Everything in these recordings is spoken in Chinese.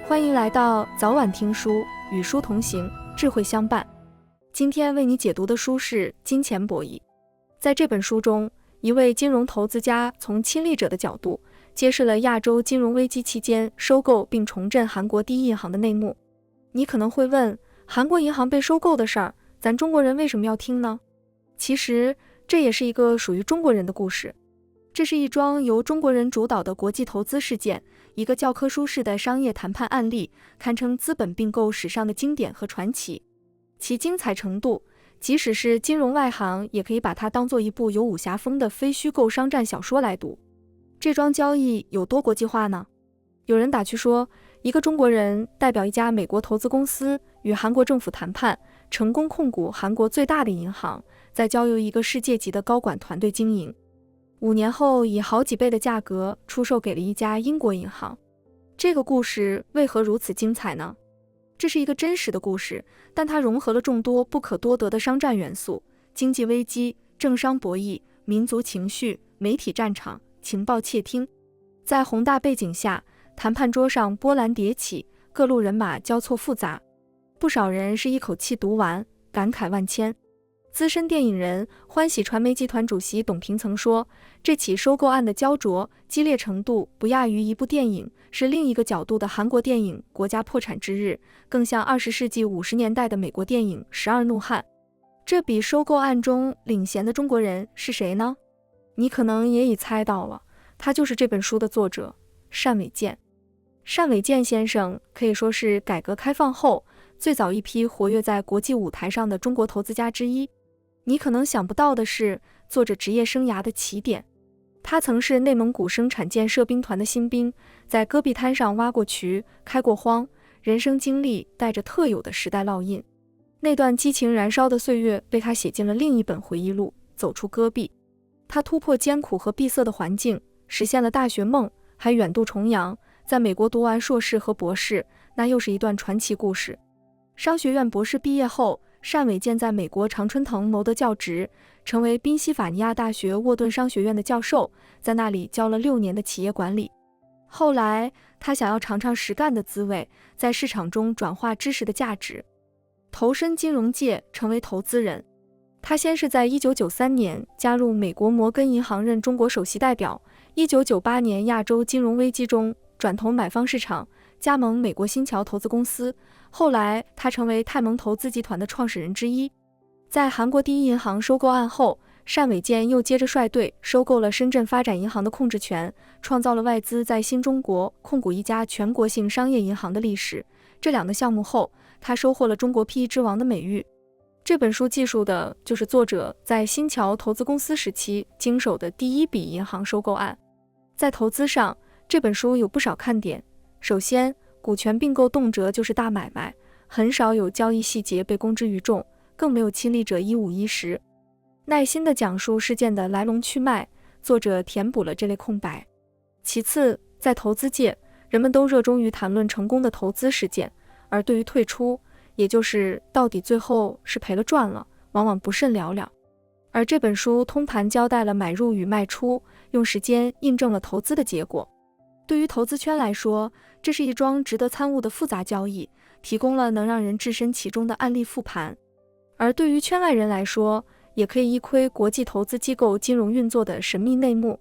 欢迎来到早晚听书，与书同行，智慧相伴。今天为你解读的书是《金钱博弈》。在这本书中，一位金融投资家从亲历者的角度，揭示了亚洲金融危机期间收购并重振韩国第一银行的内幕。你可能会问，韩国银行被收购的事儿，咱中国人为什么要听呢？其实，这也是一个属于中国人的故事。这是一桩由中国人主导的国际投资事件，一个教科书式的商业谈判案例，堪称资本并购史上的经典和传奇。其精彩程度，即使是金融外行也可以把它当做一部有武侠风的非虚构商战小说来读。这桩交易有多国际化呢？有人打趣说，一个中国人代表一家美国投资公司与韩国政府谈判，成功控股韩国最大的银行，再交由一个世界级的高管团队经营。5年后以好几倍的价格出售给了一家英国银行。这个故事为何如此精彩呢？这是一个真实的故事，但它融合了众多不可多得的商战元素，经济危机、政商博弈、民族情绪、媒体战场、情报窃听。在宏大背景下，谈判桌上波澜迭起，各路人马交错复杂，不少人是一口气读完，感慨万千。资深电影人、欢喜传媒集团主席董平曾说，这起收购案的焦灼激烈程度不亚于一部电影，是另一个角度的韩国电影《国家破产之日》，更像20世纪50年代的美国电影《12怒汉》。这笔收购案中领衔的中国人是谁呢？你可能也已猜到了，他就是这本书的作者单伟建。单伟建先生可以说是改革开放后最早一批活跃在国际舞台上的中国投资家之一。你可能想不到的是，作者职业生涯的起点。他曾是内蒙古生产建设兵团的新兵，在戈壁滩上挖过渠、开过荒，人生经历带着特有的时代烙印。那段激情燃烧的岁月被他写进了另一本回忆录《走出戈壁》。他突破艰苦和闭塞的环境，实现了大学梦，还远渡重洋，在美国读完硕士和博士，那又是一段传奇故事。商学院博士毕业后，单伟建在美国常春藤谋得教职，成为宾夕法尼亚大学沃顿商学院的教授，在那里教了6年的企业管理。后来，他想要尝尝实干的滋味，在市场中转化知识的价值，投身金融界，成为投资人。他先是在1993年加入美国摩根银行任中国首席代表，1998年亚洲金融危机中转投买方市场，加盟美国新桥投资公司。后来他成为泰蒙投资集团的创始人之一。在韩国第一银行收购案后，单伟建又接着率队收购了深圳发展银行的控制权，创造了外资在新中国控股一家全国性商业银行的历史。这2个项目后，他收获了中国 PE 之王的美誉。这本书记述的就是作者在新桥投资公司时期经手的第一笔银行收购案。在投资上，这本书有不少看点。首先，股权并购动辄就是大买卖，很少有交易细节被公之于众，更没有亲历者一五一十。耐心地讲述事件的来龙去脉，作者填补了这类空白。其次，在投资界，人们都热衷于谈论成功的投资事件，而对于退出，也就是到底最后是赔了赚了，往往不甚了了。而这本书通盘交代了买入与卖出，用时间印证了投资的结果。对于投资圈来说，这是一桩值得参悟的复杂交易，提供了能让人置身其中的案例复盘。而对于圈外人来说，也可以一窥国际投资机构金融运作的神秘内幕。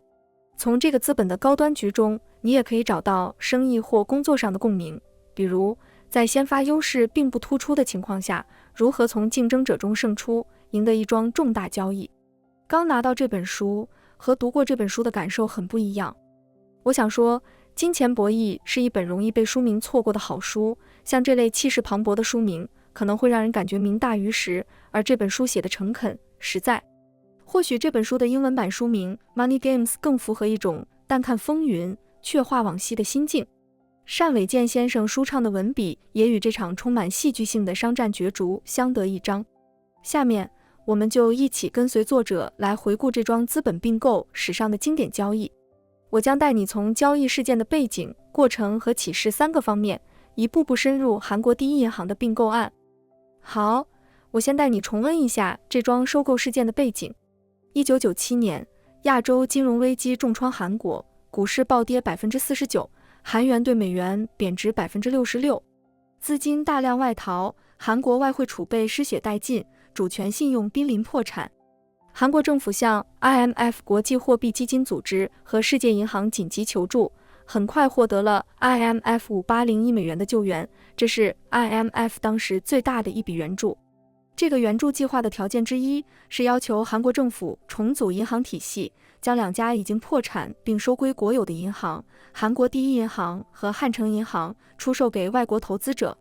从这个资本的高端局中，你也可以找到生意或工作上的共鸣，比如在先发优势并不突出的情况下，如何从竞争者中胜出，赢得一桩重大交易。刚拿到这本书，和读过这本书的感受很不一样。我想说，金钱博弈是一本容易被书名错过的好书，像这类气势磅礴的书名，可能会让人感觉名大于实，而这本书写的诚恳、实在。或许这本书的英文版书名 Money Games 更符合一种淡看风云、却话往昔的心境。单伟建先生舒畅的文笔也与这场充满戏剧性的商战角逐相得益彰。下面，我们就一起跟随作者来回顾这桩资本并购史上的经典交易。我将带你从交易事件的背景、过程和启示3个方面，一步步深入韩国第一银行的并购案。好，我先带你重温一下这桩收购事件的背景。1997年，亚洲金融危机重创韩国，股市暴跌49%，韩元对美元贬值66%，资金大量外逃，韩国外汇储备失血殆尽，主权信用濒临破产。韩国政府向 IMF 国际货币基金组织和世界银行紧急求助，很快获得了 IMF 5801亿美元的救援，这是 IMF 当时最大的一笔援助。这个援助计划的条件之一是要求韩国政府重组银行体系，将2家已经破产并收归国有的银行——韩国第一银行和汉城银行出售给外国投资者。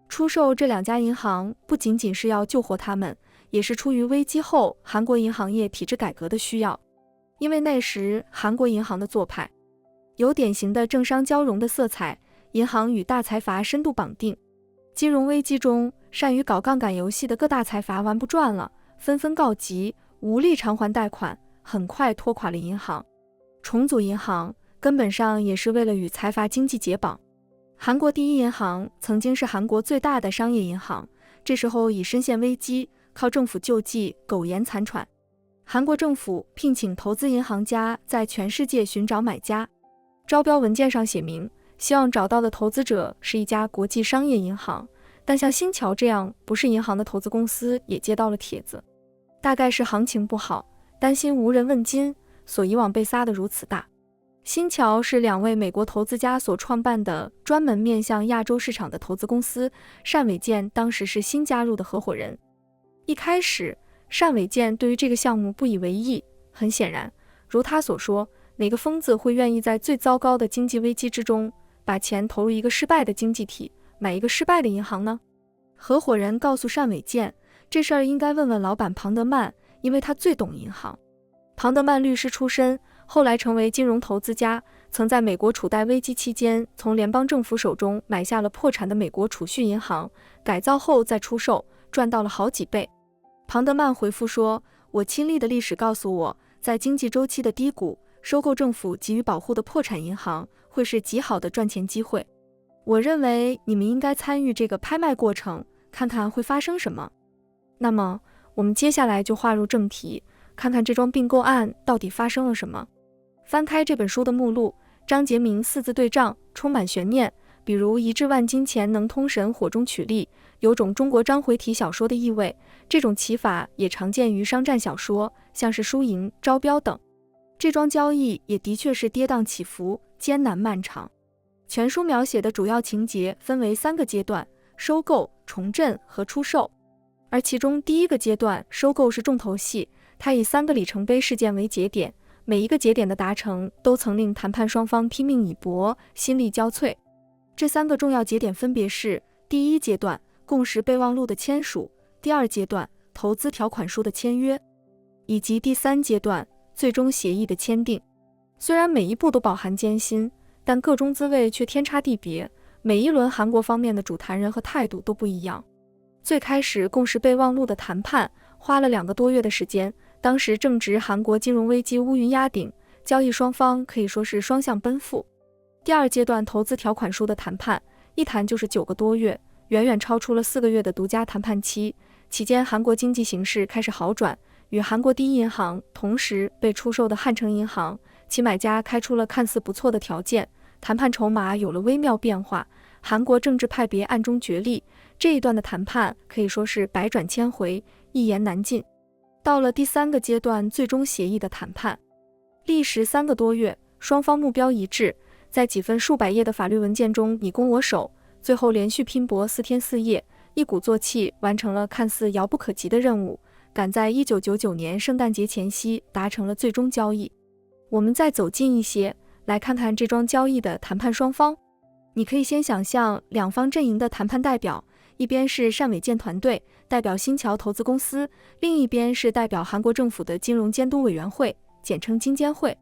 出售这2家银行不仅仅是要救活他们，也是出于危机后韩国银行业体制改革的需要。因为那时韩国银行的做派有典型的政商交融的色彩，银行与大财阀深度绑定。金融危机中，善于搞杠杆游戏的各大财阀玩不转了，纷纷告急，无力偿还贷款，很快拖垮了银行。重组银行根本上也是为了与财阀经济解绑。韩国第一银行曾经是韩国最大的商业银行，这时候已深陷危机，靠政府救济苟延残喘。韩国政府聘请投资银行家在全世界寻找买家，招标文件上写明希望找到的投资者是一家国际商业银行，但像新桥这样不是银行的投资公司也接到了帖子，大概是行情不好，担心无人问津，所以网被撒得如此大。新桥是2位美国投资家所创办的专门面向亚洲市场的投资公司，单伟健当时是新加入的合伙人。一开始，单伟健对于这个项目不以为意，很显然，如他所说，哪个疯子会愿意在最糟糕的经济危机之中把钱投入一个失败的经济体，买一个失败的银行呢？合伙人告诉单伟健，这事儿应该问问老板庞德曼，因为他最懂银行。庞德曼律师出身，后来成为金融投资家，曾在美国储贷危机期间从联邦政府手中买下了破产的美国储蓄银行，改造后再出售，赚到了好几倍。庞德曼回复说，我亲历的历史告诉我，在经济周期的低谷，收购政府给予保护的破产银行会是极好的赚钱机会。我认为你们应该参与这个拍卖过程，看看会发生什么。那么我们接下来就划入正题，看看这桩并购案到底发生了什么。翻开这本书的目录，章节名4字对仗，充满悬念，比如一掷万金钱能通神，火中取栗，有种中国章回体小说的意味。这种起法也常见于商战小说，像是输赢、招标等。这桩交易也的确是跌宕起伏，艰难漫长。全书描写的主要情节分为3个阶段：收购、重振和出售。而其中第1个阶段，收购是重头戏，它以3个里程碑事件为节点，每一个节点的达成都曾令谈判双方拼命以搏，心力交瘁。这3个重要节点分别是：第1阶段，共识备忘录的签署；第2阶段，投资条款书的签约；以及第3阶段，最终协议的签订。虽然每一步都饱含艰辛，但个中滋味却天差地别，每一轮韩国方面的主谈人和态度都不一样。最开始共识备忘录的谈判花了2个多月的时间，当时正值韩国金融危机乌云压顶，交易双方可以说是双向奔赴。第2阶段投资条款书的谈判，一谈就是9个多月，远远超出了4个月的独家谈判期。期间韩国经济形势开始好转，与韩国第一银行同时被出售的汉城银行，其买家开出了看似不错的条件，谈判筹码有了微妙变化，韩国政治派别暗中角力，这一段的谈判可以说是百转千回，一言难尽。到了第3个阶段，最终协议的谈判，历时3个多月，双方目标一致，在几份数百页的法律文件中你攻我守，最后连续拼搏4天4夜，一鼓作气完成了看似遥不可及的任务，赶在1999年圣诞节前夕达成了最终交易。我们再走近一些，来看看这桩交易的谈判双方。你可以先想象2方阵营的谈判代表，一边是单伟健团队，代表新桥投资公司，另一边是代表韩国政府的金融监督委员会，简称金监会。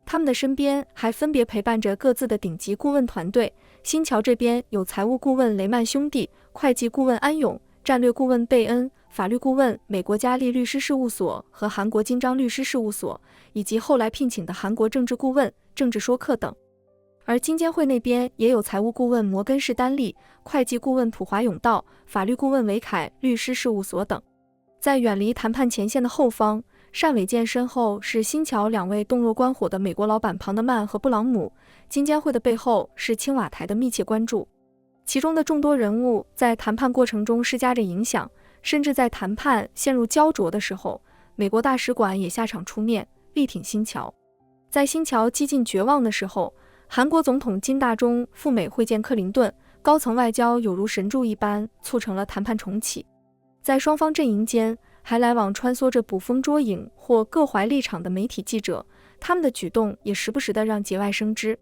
他们的身边还分别陪伴着各自的顶级顾问团队，新桥这边有财务顾问雷曼兄弟，会计顾问安永，战略顾问贝恩，法律顾问美国嘉利律师事务所和韩国金章律师事务所，以及后来聘请的韩国政治顾问、政治说客等。而金监会那边也有财务顾问摩根士丹利，会计顾问普华永道，法律顾问维凯律师事务所等。在远离谈判前线的后方，单伟健身后是新桥两位洞若观火的美国老板庞德曼和布朗姆，金监会的背后是青瓦台的密切关注。其中的众多人物在谈判过程中施加着影响，甚至在谈判陷入焦灼的时候，美国大使馆也下场出面力挺新桥。在新桥几近绝望的时候，韩国总统金大中赴美会见克林顿，高层外交有如神助一般，促成了谈判重启。在双方阵营间还来往穿梭着捕风捉影或各怀立场的媒体记者，他们的举动也时不时地让节外生枝。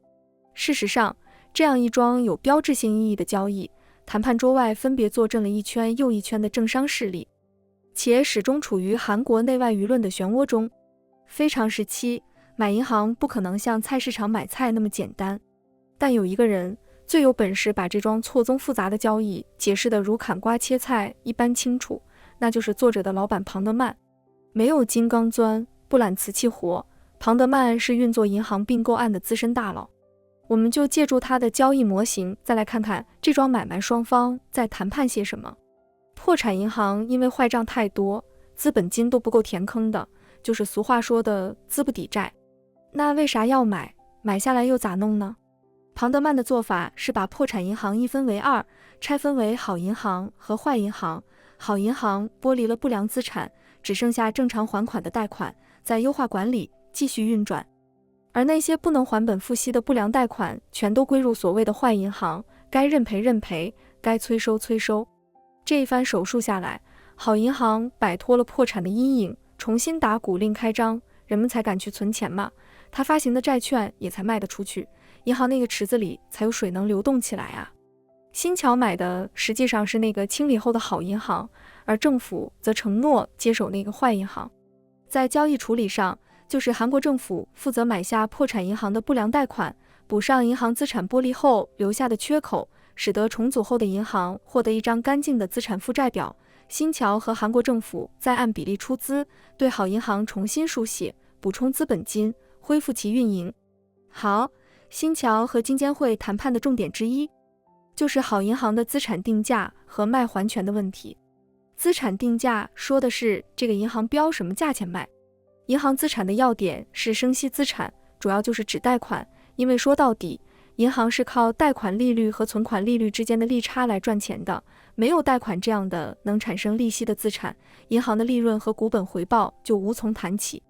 事实上，这样一桩有标志性意义的交易，谈判桌外分别坐镇了一圈又一圈的政商势力，且始终处于韩国内外舆论的漩涡中。非常时期，买银行不可能像菜市场买菜那么简单，但有一个人最有本事把这桩错综复杂的交易解释得如砍瓜切菜一般清楚，那就是作者的老板庞德曼。没有金刚钻，不揽瓷器活，庞德曼是运作银行并购案的资深大佬。我们就借助他的交易模型，再来看看这桩买卖双方在谈判些什么。破产银行因为坏账太多，资本金都不够填坑的，就是俗话说的资不抵债。那为啥要买？买下来又咋弄呢？庞德曼的做法是把破产银行一分为二，拆分为好银行和坏银行。好银行剥离了不良资产，只剩下正常还款的贷款，再优化管理，继续运转。而那些不能还本付息的不良贷款，全都归入所谓的坏银行，该认赔认赔，该催收催收。这一番手术下来，好银行摆脱了破产的阴影，重新打鼓另开张，人们才敢去存钱嘛，他发行的债券也才卖得出去，银行那个池子里才有水能流动起来啊。新桥买的实际上是那个清理后的好银行，而政府则承诺接手那个坏银行。在交易处理上，就是韩国政府负责买下破产银行的不良贷款，补上银行资产剥离后留下的缺口，使得重组后的银行获得一张干净的资产负债表。新桥和韩国政府再按比例出资，对好银行重新书写，补充资本金，恢复其运营。好，新桥和金监会谈判的重点之一，就是好银行的资产定价和卖还权的问题。资产定价说的是这个银行标什么价钱卖。银行资产的要点是生息资产，主要就是指贷款，因为说到底，银行是靠贷款利率和存款利率之间的利差来赚钱的，没有贷款这样的能产生利息的资产，银行的利润和股本回报就无从谈起。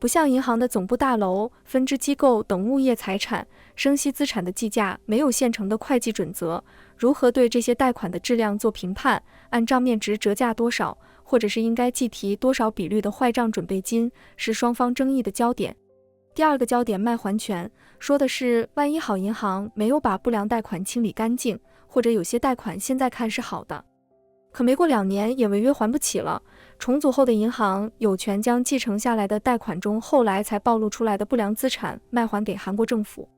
不像银行的总部大楼、分支机构等物业财产，生息资产的计价没有现成的会计准则，如何对这些贷款的质量做评判，按账面值折价多少，或者是应该计提多少比率的坏账准备金，是双方争议的焦点。第二个焦点卖还权，说的是万一好银行没有把不良贷款清理干净，或者有些贷款现在看是好的，可没过2年也违约还不起了，重组后的银行有权将继承下来的贷款中后来才暴露出来的不良资产卖还给韩国政府。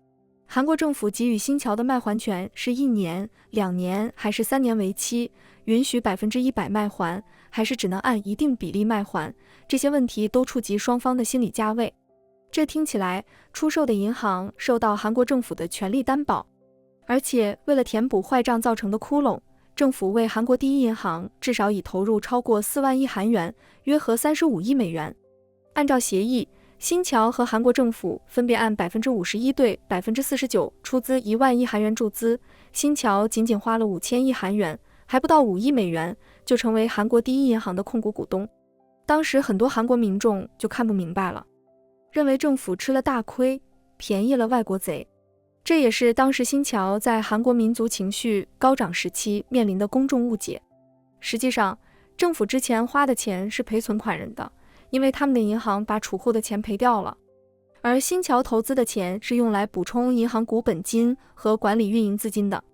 韩国政府给予新桥的卖还权是1年、2年还是3年为期，允许100%卖还，还是只能按一定比例卖还，这些问题都触及双方的心理价位。这听起来，出售的银行受到韩国政府的全力担保，而且为了填补坏账造成的窟窿，政府为韩国第一银行至少已投入超过4万亿韩元，约合35亿美元。按照协议，新桥和韩国政府分别按51%对49%出资1万亿韩元注资，新桥仅仅花了5000亿韩元，还不到5亿美元，就成为韩国第一银行的控股股东。当时很多韩国民众就看不明白了，认为政府吃了大亏，便宜了外国贼。这也是当时新桥在韩国民族情绪高涨时期面临的公众误解。实际上，政府之前花的钱是赔存款人的，因为他们的银行把储户的钱赔掉了，而新桥投资的钱是用来补充银行股本金和管理运营资金的。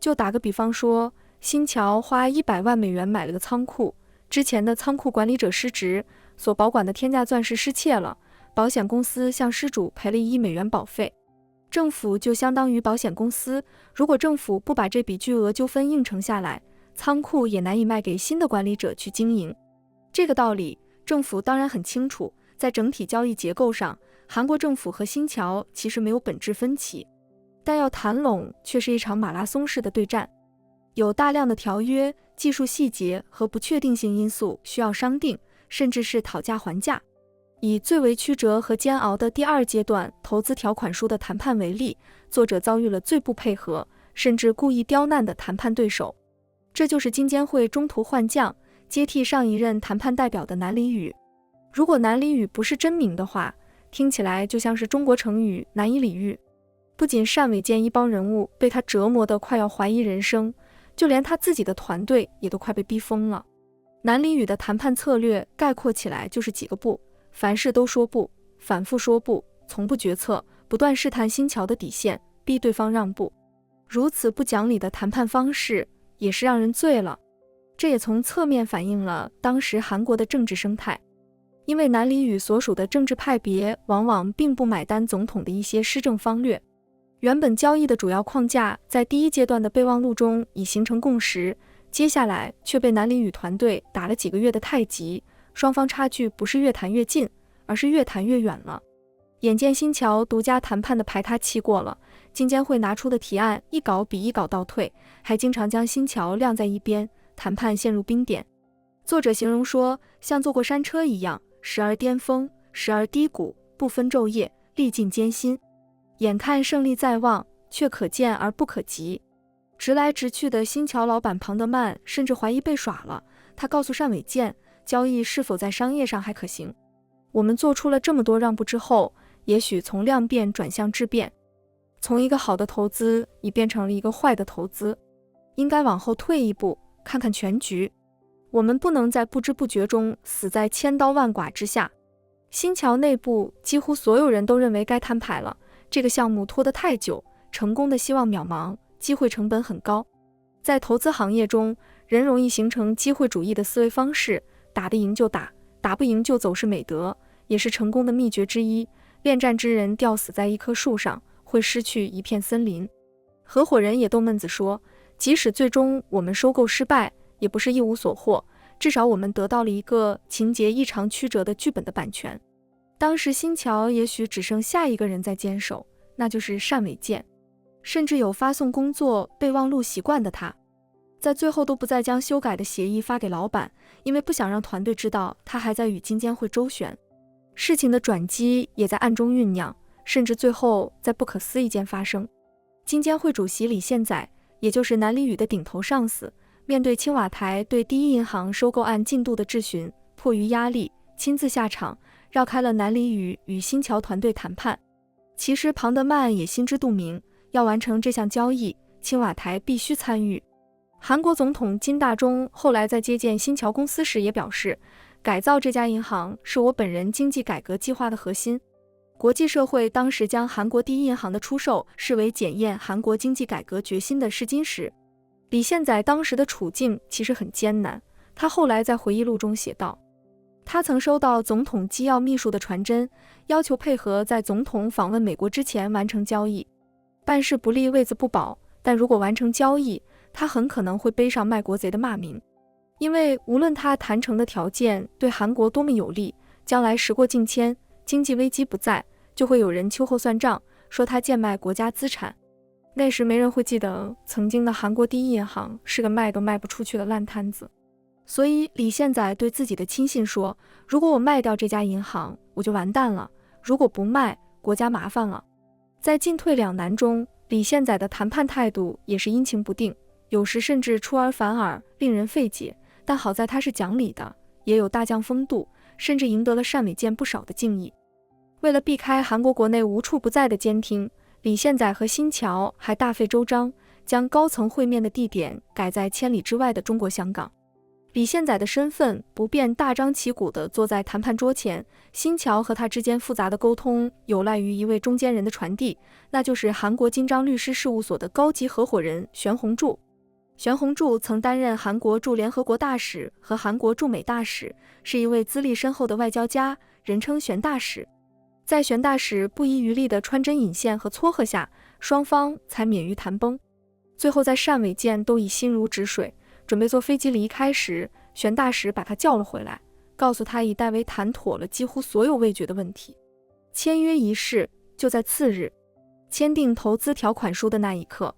就打个比方说，新桥花100万美元买了个仓库，之前的仓库管理者失职，所保管的天价钻石失窃了，保险公司向失主赔了1亿美元保费。政府就相当于保险公司，如果政府不把这笔巨额纠纷应承下来，仓库也难以卖给新的管理者去经营。这个道理，政府当然很清楚，在整体交易结构上，韩国政府和新桥其实没有本质分歧，但要谈拢却是一场马拉松式的对战，有大量的条约、技术细节和不确定性因素需要商定，甚至是讨价还价。以最为曲折和煎熬的第二阶段投资条款书的谈判为例，作者遭遇了最不配合，甚至故意刁难的谈判对手。这就是金监会中途换将，接替上一任谈判代表的南里宇。如果南里宇不是真名的话，听起来就像是中国成语难以理喻。不仅单伟建一帮人物被他折磨得快要怀疑人生，就连他自己的团队也都快被逼疯了。南里宇的谈判策略概括起来就是几个不：凡事都说不，反复说不，从不决策，不断试探新桥的底线，逼对方让步。如此不讲理的谈判方式也是让人醉了。这也从侧面反映了当时韩国的政治生态。因为南里宇所属的政治派别往往并不买单总统的一些施政方略，原本交易的主要框架在第一阶段的备忘录中已形成共识，接下来却被南里宇团队打了几个月的太极，双方差距不是越谈越近，而是越谈越远了。眼见新桥独家谈判的排他期过了，金监会拿出的提案一稿比一稿倒退，还经常将新桥晾在一边，谈判陷入冰点。作者形容说，像坐过山车一样，时而巅峰，时而低谷，不分昼夜，历尽艰辛。眼看胜利在望，却可见而不可及。直来直去的新桥老板庞德曼甚至怀疑被耍了，他告诉单伟建，交易是否在商业上还可行。我们做出了这么多让步之后，也许从量变转向质变，从一个好的投资已变成了一个坏的投资，应该往后退一步，看看全局。我们不能在不知不觉中死在千刀万剐之下。新桥内部几乎所有人都认为该摊牌了，这个项目拖得太久，成功的希望渺茫，机会成本很高。在投资行业中，人容易形成机会主义的思维方式，打得赢就打，打不赢就走是美德，也是成功的秘诀之一。恋战之人吊死在一棵树上，会失去一片森林。合伙人也逗闷子说，即使最终我们收购失败，也不是一无所获，至少我们得到了一个情节异常曲折的剧本的版权。当时新桥也许只剩下一个人在坚守，那就是单伟建。甚至有发送工作备忘录习惯的他，在最后都不再将修改的协议发给老板，因为不想让团队知道他还在与金监会周旋。事情的转机也在暗中酝酿，甚至最后在不可思议间发生。金监会主席李宪载，也就是南里宇的顶头上司，面对青瓦台对第一银行收购案进度的质询，迫于压力亲自下场，绕开了南里宇与新桥团队谈判。其实庞德曼也心知肚明，要完成这项交易，青瓦台必须参与。韩国总统金大中后来在接见新桥公司时也表示，改造这家银行是我本人经济改革计划的核心。国际社会当时将韩国第一银行的出售视为检验韩国经济改革决心的试金石。李宪载当时的处境其实很艰难，他后来在回忆录中写道，他曾收到总统机要秘书的传真，要求配合在总统访问美国之前完成交易。办事不力，位子不保，但如果完成交易，他很可能会背上卖国贼的骂名。因为无论他谈成的条件对韩国多么有利，将来时过境迁，经济危机不在，就会有人秋后算账，说他贱卖国家资产。那时没人会记得曾经的韩国第一银行是个卖都卖不出去的烂摊子。所以李宪载对自己的亲信说，如果我卖掉这家银行，我就完蛋了，如果不卖，国家麻烦了。在进退两难中，李宪载的谈判态度也是阴晴不定，有时甚至出尔反尔，令人费解。但好在他是讲理的，也有大将风度，甚至赢得了单伟建不少的敬意。为了避开韩国国内无处不在的监听，李宪载和新桥还大费周章，将高层会面的地点改在千里之外的中国香港。李宪载的身份不便大张旗鼓地坐在谈判桌前，新桥和他之间复杂的沟通有赖于一位中间人的传递，那就是韩国金章律师事务所的高级合伙人玄弘柱。玄弘柱曾担任韩国驻联合国大使和韩国驻美大使，是一位资历深厚的外交家，人称玄大使。在玄大使不遗余力的穿针引线和撮合下，双方才免于谈崩。最后在单伟建都已心如止水，准备坐飞机离开时，玄大使把他叫了回来，告诉他已代为谈妥了几乎所有未决的问题。签约仪式就在次日，签订投资条款书的那一刻，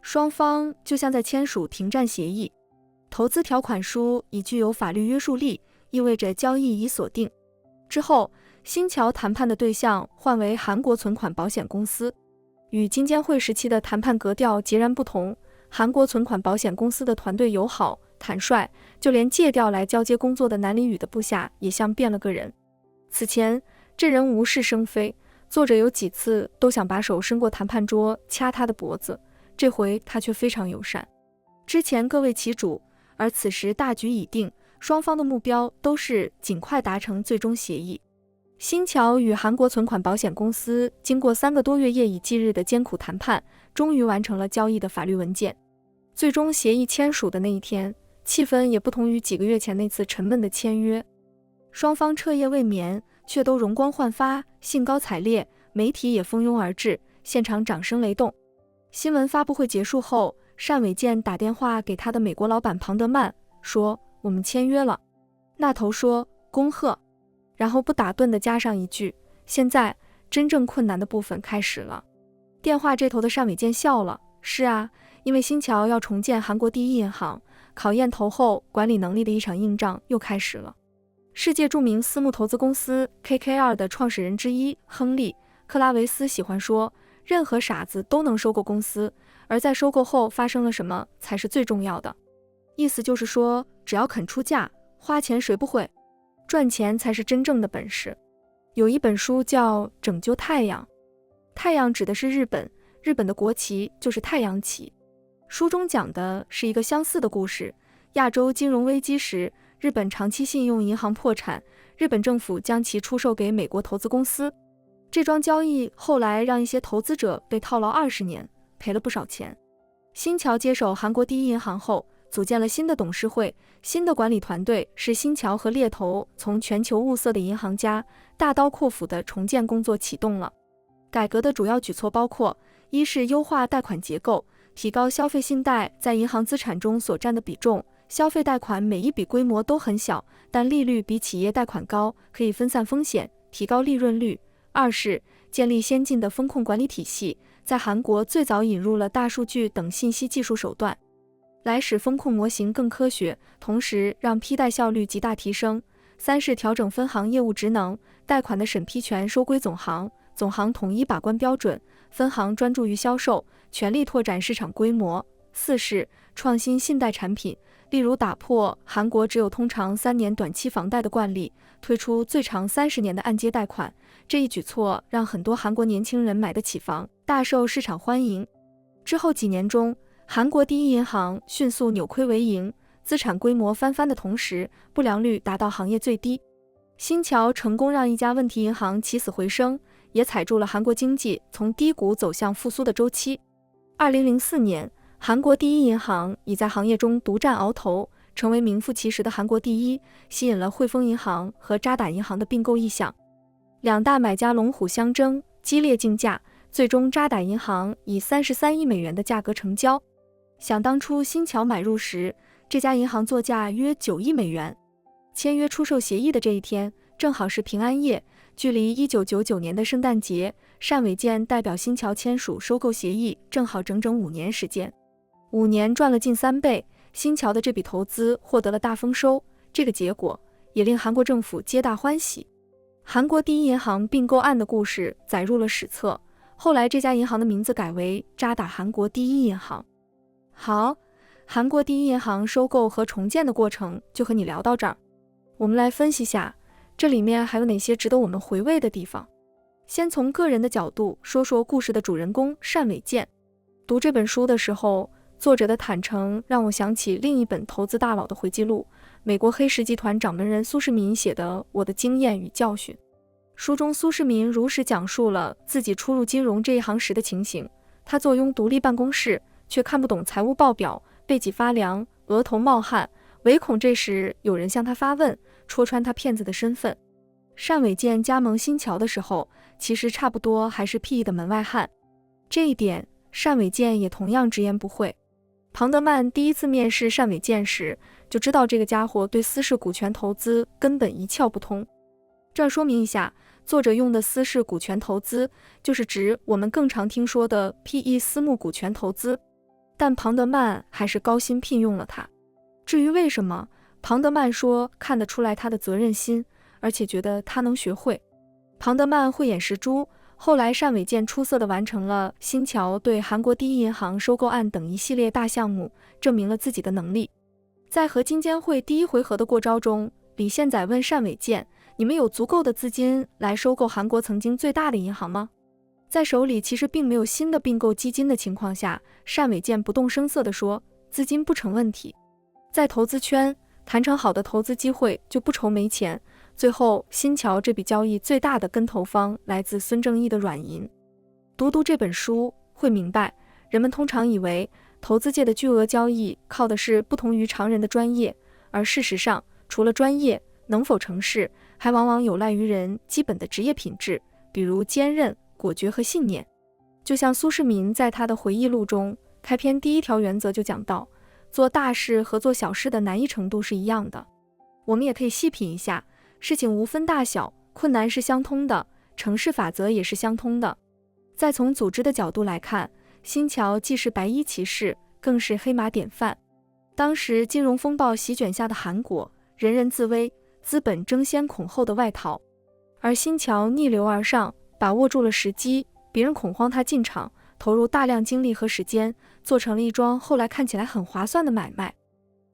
双方就像在签署停战协议。投资条款书已具有法律约束力，意味着交易已锁定。之后，新桥谈判的对象换为韩国存款保险公司，与金监会时期的谈判格调截然不同。韩国存款保险公司的团队友好坦率，就连借调来交接工作的南里宇的部下也像变了个人。此前这人无事生非，作者有几次都想把手伸过谈判桌掐他的脖子，这回他却非常友善。之前各为其主，而此时大局已定，双方的目标都是尽快达成最终协议。新桥与韩国存款保险公司经过3个多月夜以继日的艰苦谈判，终于完成了交易的法律文件。最终协议签署的那一天，气氛也不同于几个月前那次沉闷的签约。双方彻夜未眠，却都容光焕发，兴高采烈，媒体也蜂拥而至，现场掌声雷动。新闻发布会结束后，单伟健打电话给他的美国老板庞德曼，说我们签约了。那头说恭贺，然后不打顿地加上一句，现在真正困难的部分开始了。电话这头的单伟健笑了，是啊，因为新桥要重建韩国第一银行，考验投后管理能力的一场硬仗又开始了。世界著名私募投资公司 KKR 的创始人之一亨利·克拉维斯喜欢说，任何傻子都能收购公司，而在收购后发生了什么才是最重要的。意思就是说，只要肯出价，花钱谁不会？赚钱才是真正的本事。有一本书叫《拯救太阳》，太阳指的是日本，日本的国旗就是太阳旗。书中讲的是一个相似的故事，亚洲金融危机时，日本长期信用银行破产，日本政府将其出售给美国投资公司。这桩交易后来让一些投资者被套牢20年，赔了不少钱。新桥接手韩国第一银行后，组建了新的董事会，新的管理团队是新桥和猎头从全球物色的银行家，大刀阔斧的重建工作启动了。改革的主要举措包括：一是优化贷款结构，提高消费信贷在银行资产中所占的比重。消费贷款每一笔规模都很小，但利率比企业贷款高，可以分散风险，提高利润率。二是建立先进的风控管理体系，在韩国最早引入了大数据等信息技术手段，来使风控模型更科学，同时让批贷效率极大提升。三是调整分行业务职能，贷款的审批权收归总行，总行统一把关标准，分行专注于销售，全力拓展市场规模。四是创新信贷产品，例如打破韩国只有通常3年短期房贷的惯例，推出最长30年的按揭贷款。这一举措让很多韩国年轻人买得起房，大受市场欢迎。之后几年中，韩国第一银行迅速扭亏为盈，资产规模翻番的同时，不良率达到行业最低。新桥成功让一家问题银行起死回生，也踩住了韩国经济从低谷走向复苏的周期。2004年，韩国第一银行已在行业中独占鳌头，成为名副其实的韩国第一，吸引了汇丰银行和渣打银行的并购意向。两大买家龙虎相争，激烈竞价，最终渣打银行以33亿美元的价格成交。想当初新桥买入时，这家银行作价约9亿美元。签约出售协议的这一天，正好是平安夜，距离1999年的圣诞节，单伟健代表新桥签署收购协议，正好整整5年时间。5年赚了近3倍，新桥的这笔投资获得了大丰收，这个结果也令韩国政府皆大欢喜。韩国第一银行并购案的故事载入了史册，后来这家银行的名字改为渣打韩国第一银行。好，韩国第一银行收购和重建的过程就和你聊到这儿，我们来分析下这里面还有哪些值得我们回味的地方。先从个人的角度说说故事的主人公单伟健。读这本书的时候，作者的坦诚让我想起另一本投资大佬的回忆录，美国黑石集团掌门人苏世民写的《我的经验与教训》。书中苏世民如实讲述了自己初入金融这一行时的情形，他坐拥独立办公室，却看不懂财务报表，背脊发凉，额头冒汗，唯恐这时有人向他发问，戳穿他骗子的身份。单伟健加盟新桥的时候，其实差不多还是 PE 的门外汉，这一点单伟健也同样直言不讳。庞德曼第一次面试单伟健时，就知道这个家伙对私式股权投资根本一窍不通。这儿说明一下，作者用的私式股权投资，就是指我们更常听说的 PE 私募股权投资，但庞德曼还是高薪聘用了他。至于为什么，庞德曼说看得出来他的责任心，而且觉得他能学会。庞德曼慧眼识珠，后来单伟建出色地完成了新桥对韩国第一银行收购案等一系列大项目，证明了自己的能力。在和金监会第一回合的过招中，李献宰问单伟建：“你们有足够的资金来收购韩国曾经最大的银行吗？”在手里其实并没有新的并购基金的情况下，单伟建不动声色地说：“资金不成问题。”在投资圈，谈成好的投资机会就不愁没钱。最后，新桥这笔交易最大的跟投方来自孙正义的软银。读这本书会明白，人们通常以为投资界的巨额交易靠的是不同于常人的专业，而事实上，除了专业，能否成事，还往往有赖于人基本的职业品质，比如坚韧、果决和信念。就像苏世民在他的回忆录中，开篇第一条原则就讲到，做大事和做小事的难易程度是一样的。我们也可以细品一下，事情无分大小，困难是相通的，成事法则也是相通的。再从组织的角度来看，新桥既是白衣骑士，更是黑马典范。当时金融风暴席卷下的韩国，人人自危，资本争先恐后的外逃，而新桥逆流而上，把握住了时机，别人恐慌他进场，投入大量精力和时间，做成了一桩后来看起来很划算的买卖。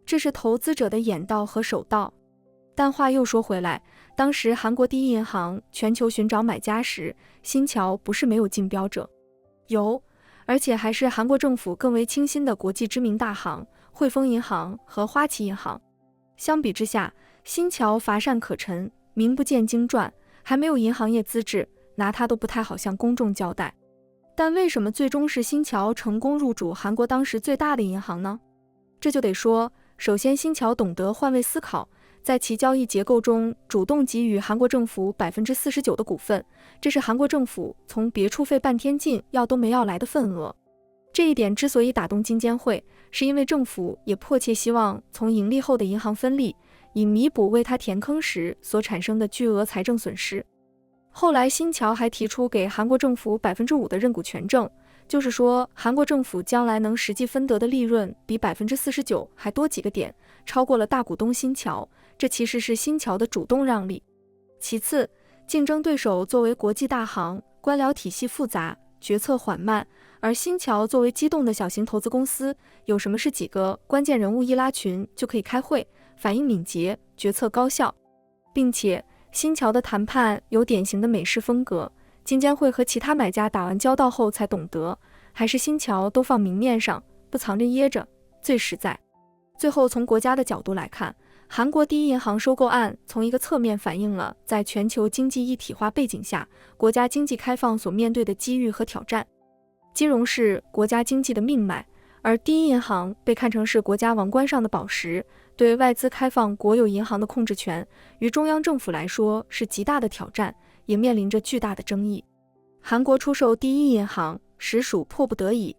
这是投资者的眼道和手道。但话又说回来，当时韩国第一银行全球寻找买家时，新桥不是没有竞标者，有，而且还是韩国政府更为倾心的国际知名大行汇丰银行和花旗银行。相比之下，新桥乏善可陈，名不见经传，还没有银行业资质，拿他都不太好向公众交代。但为什么最终是新桥成功入主韩国当时最大的银行呢？这就得说，首先新桥懂得换位思考，在其交易结构中主动给予韩国政府 49% 的股份，这是韩国政府从别处费半天劲要都没要来的份额。这一点之所以打动金监会，是因为政府也迫切希望从盈利后的银行分利，以弥补为他填坑时所产生的巨额财政损失。后来新桥还提出给韩国政府 5% 的认股权证，就是说韩国政府将来能实际分得的利润比 49% 还多几个点，超过了大股东新桥，这其实是新桥的主动让利。其次，竞争对手作为国际大行，官僚体系复杂，决策缓慢，而新桥作为机动的小型投资公司，有什么是几个关键人物一拉群就可以开会，反应敏捷，决策高效。并且新桥的谈判有典型的美式风格，金监会和其他买家打完交道后才懂得，还是新桥都放明面上，不藏着掖着，最实在。最后从国家的角度来看，韩国第一银行收购案从一个侧面反映了在全球经济一体化背景下，国家经济开放所面对的机遇和挑战。金融是国家经济的命脉，而第一银行被看成是国家王冠上的宝石，对外资开放国有银行的控制权，于中央政府来说是极大的挑战，也面临着巨大的争议。韩国出售第一银行实属迫不得已，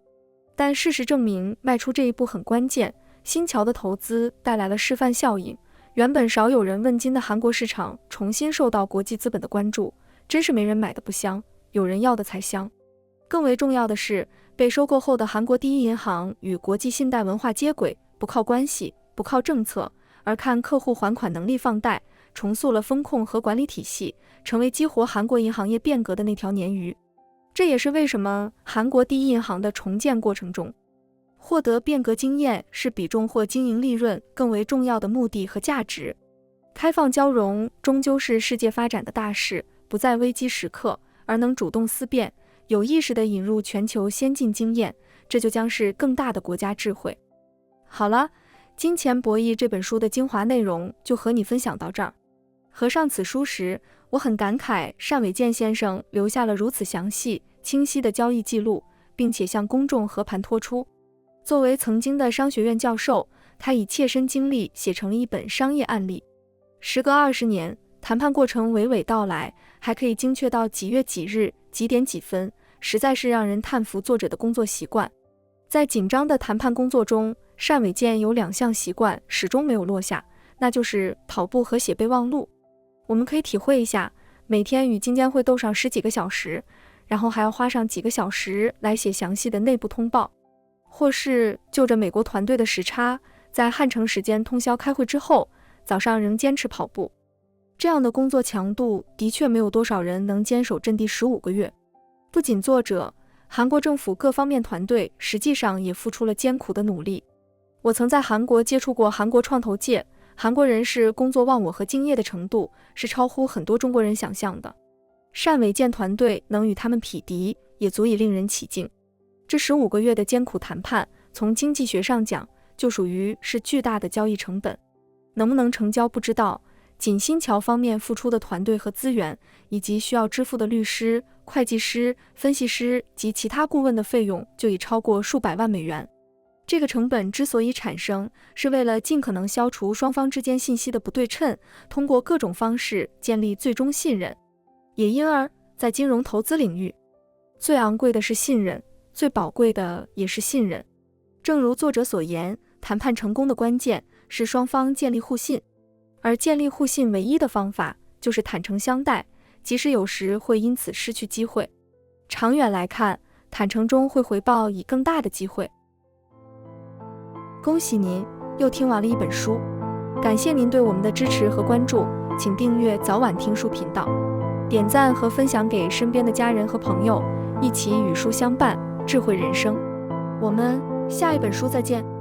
但事实证明迈出这一步很关键。新桥的投资带来了示范效应，原本少有人问津的韩国市场重新受到国际资本的关注，真是没人买的不香，有人要的才香。更为重要的是，被收购后的韩国第一银行与国际信贷文化接轨，不靠关系，不靠政策，而看客户还款能力放贷，重塑了风控和管理体系，成为激活韩国银行业变革的那条鲶鱼。这也是为什么韩国第一银行的重建过程中，获得变革经验是比重或经营利润更为重要的目的和价值。开放交融终究是世界发展的大事，不在危机时刻，而能主动思辨，有意识地引入全球先进经验，这就将是更大的国家智慧。好了，金钱博弈这本书的精华内容就和你分享到这儿。合上此书时，我很感慨单伟建先生留下了如此详细、清晰的交易记录，并且向公众和盘托出。作为曾经的商学院教授，他以切身经历写成了一本商业案例。时隔20年，谈判过程娓娓道来，还可以精确到几月几日、几点几分，实在是让人叹服作者的工作习惯。在紧张的谈判工作中，单伟建有2项习惯始终没有落下，那就是跑步和写备忘录。我们可以体会一下，每天与金监会斗上10几个小时，然后还要花上几个小时来写详细的内部通报，或是就着美国团队的时差，在汉城时间通宵开会之后，早上仍坚持跑步。这样的工作强度的确没有多少人能坚守阵地15个月。不仅作者，韩国政府各方面团队实际上也付出了艰苦的努力。我曾在韩国接触过韩国创投界，韩国人士工作忘我和敬业的程度是超乎很多中国人想象的。单伟建团队能与他们匹敌，也足以令人起敬。这15个月的艰苦谈判，从经济学上讲，就属于是巨大的交易成本。能不能成交不知道，仅新桥方面付出的团队和资源，以及需要支付的律师、会计师、分析师及其他顾问的费用，就已超过数百万美元。这个成本之所以产生，是为了尽可能消除双方之间信息的不对称，通过各种方式建立最终信任。也因而，在金融投资领域，最昂贵的是信任，最宝贵的也是信任。正如作者所言，谈判成功的关键是双方建立互信，而建立互信唯一的方法就是坦诚相待，即使有时会因此失去机会。长远来看，坦诚中会回报以更大的机会。恭喜您又听完了一本书，感谢您对我们的支持和关注，请订阅早晚听书频道，点赞和分享给身边的家人和朋友，一起与书相伴，智慧人生。我们下一本书再见。